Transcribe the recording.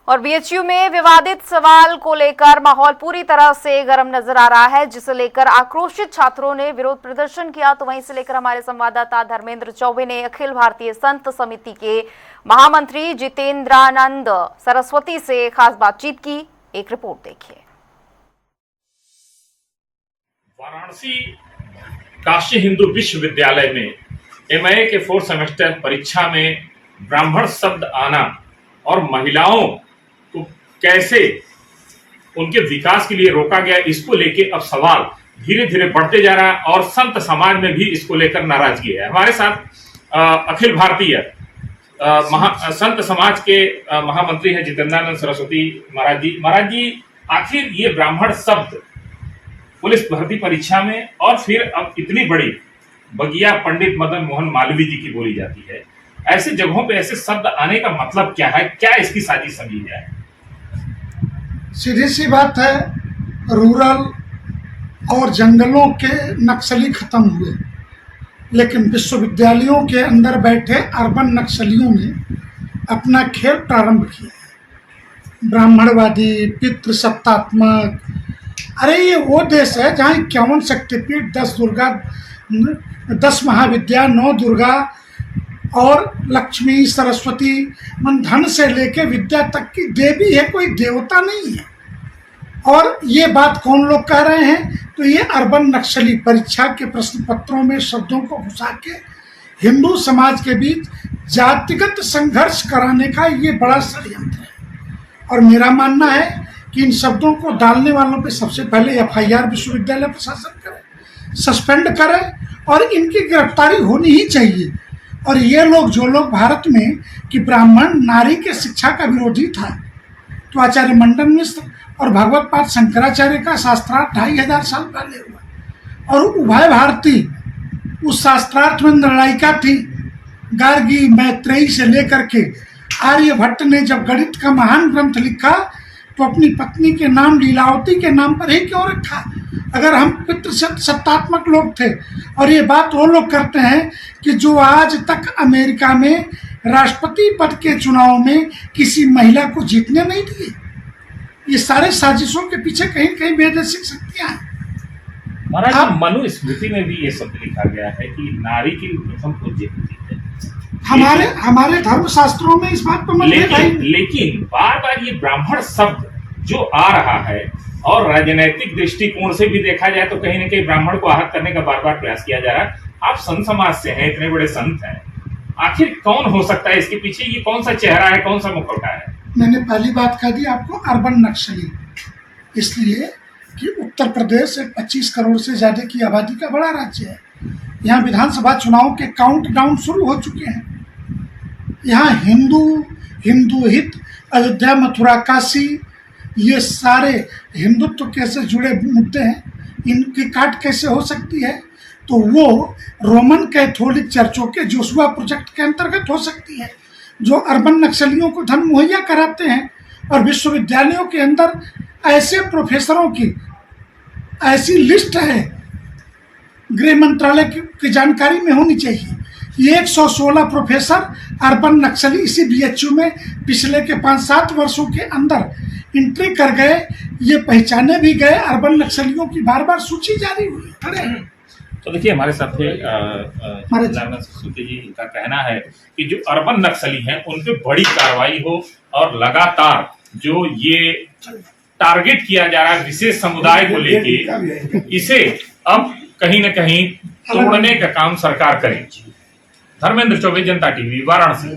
और बीएचयू में विवादित सवाल को लेकर माहौल पूरी तरह से गर्म नजर आ रहा है, जिसे लेकर आक्रोशित छात्रों ने विरोध प्रदर्शन किया। तो वहीं से लेकर हमारे संवाददाता धर्मेंद्र चौबे ने अखिल भारतीय संत समिति के महामंत्री जितेंद्रानंद सरस्वती से खास बातचीत की। एक रिपोर्ट देखिए। वाराणसी काशी हिंदू विश्वविद्यालय में एमए के 4th सेमेस्टर परीक्षा में ब्राह्मण शब्द आना और महिलाओं को कैसे उनके विकास के लिए रोका गया, इसको लेके अब सवाल धीरे धीरे बढ़ते जा रहा है और संत समाज में भी इसको लेकर नाराजगी है। हमारे साथ अखिल भारतीय संत समाज के महामंत्री हैं जितेंद्रानंद सरस्वती महाराज जी, आखिर ये ब्राह्मण शब्द पुलिस भर्ती परीक्षा में और फिर अब इतनी बड़ी बगिया पंडित मदन मोहन मालवीय जी की बोली जाती है, ऐसे जगहों पे ऐसे शब्द आने का मतलब क्या है? क्या इसकी साजिश समझी जाए? सीधी सी बात है, रूरल और जंगलों के नक्सली खत्म हुए, लेकिन विश्वविद्यालयों के अंदर बैठे अर्बन नक्सलियों ने अपना खेल प्रारंभ किया है। ब्राह्मणवादी, पितृसत्तात्मक। अरे ये वो देश है जहाँ 51 शक्तिपीठ, 10 दुर्गा, 10 महाविद्या, 9 दुर्गा और लक्ष्मी सरस्वती, मन धन से लेके विद्या तक की देवी है, कोई देवता नहीं है। और ये बात कौन लोग कह रहे हैं? तो ये अर्बन नक्सली परीक्षा के प्रश्न पत्रों में शब्दों को घुसा के हिंदू समाज के बीच जातिगत संघर्ष कराने का ये बड़ा षड्यंत्र है। और मेरा मानना है कि इन शब्दों को डालने वालों पे सबसे पहले FIR विश्वविद्यालय प्रशासन करे, सस्पेंड करे और इनकी गिरफ्तारी होनी ही चाहिए। और ये लोग, जो लोग भारत में कि ब्राह्मण नारी के शिक्षा का विरोधी था, तो आचार्य मंडन मिश्र और भगवत पाद शंकराचार्य का शास्त्रार्थ 2500 साल पहले हुआ और उभय भारती उस शास्त्रार्थ में निर्णायिका थी। गार्गी, मैत्रेयी से लेकर के आर्यभट्ट ने जब गणित का महान ग्रंथ लिखा तो अपनी पत्नी के नाम लीलावती के नाम पर ही क्यों रखा? अगर हम पितृसत्तात्मक लोग थे। और ये बात वो लोग करते हैं कि जो आज तक अमेरिका में राष्ट्रपति पद के चुनाव में किसी महिला को जीतने नहीं दिए। ये सारे साजिशों के पीछे कहीं कहीं वैदेशिक शक्तियां हैं। महाराज, मनुस्मृति में भी ये शब्द लिखा गया है कि नारी की प्रथम पूज्य होती है। हमारे धर्म शास्त्रों में इस बात पर लेकिन बार बार ये ब्राह्मण शब्द जो आ रहा है और राजनैतिक दृष्टिकोण से भी देखा जाए तो कहीं न कहीं ब्राह्मण को आहत करने का बार बार प्रयास किया जा रहा है। आप संत समाज से हैं, इतने बड़े संत हैं, आखिर कौन हो सकता है इसके पीछे? ये कौन सा चेहरा है, कौन सा मुखौटा है? मैंने पहली बात कह दी आपको, अर्बन नक्सली, इसलिए कि उत्तर प्रदेश 25 करोड़ से ज्यादा की आबादी का बड़ा राज्य है। यहाँ विधानसभा चुनाव के काउंटडाउन शुरू हो चुके हैं। यहाँ हिंदू हित, अयोध्या, मथुरा, काशी, ये सारे हिंदुत्व कैसे जुड़े मुद्दे हैं, इनकी काट कैसे हो सकती है? तो वो रोमन कैथोलिक चर्चों के जोशुआ प्रोजेक्ट के अंतर्गत हो सकती है, जो अर्बन नक्सलियों को धन मुहैया कराते हैं। और विश्वविद्यालयों के अंदर ऐसे प्रोफेसरों की ऐसी लिस्ट है, गृह मंत्रालय की जानकारी में होनी चाहिए। ये 116 प्रोफेसर अर्बन नक्सली इसी BHU में पिछले के 5-7 वर्षों के अंदर एंट्री कर गए। ये पहचाने भी गए। अर्बन नक्सलियों की बार बार सूची जारी हुई। तो देखिए, हमारे साथ सरस्वती जी का कहना है कि जो अर्बन नक्सली हैं उन पे बड़ी कार्रवाई हो और लगातार जो ये टारगेट किया जा रहा है विशेष समुदाय को लेके, इसे अब कहीं न कहीं तोड़ने का काम सरकार करे। धर्मेंद्र चौबे, जनता TV, वाराणसी।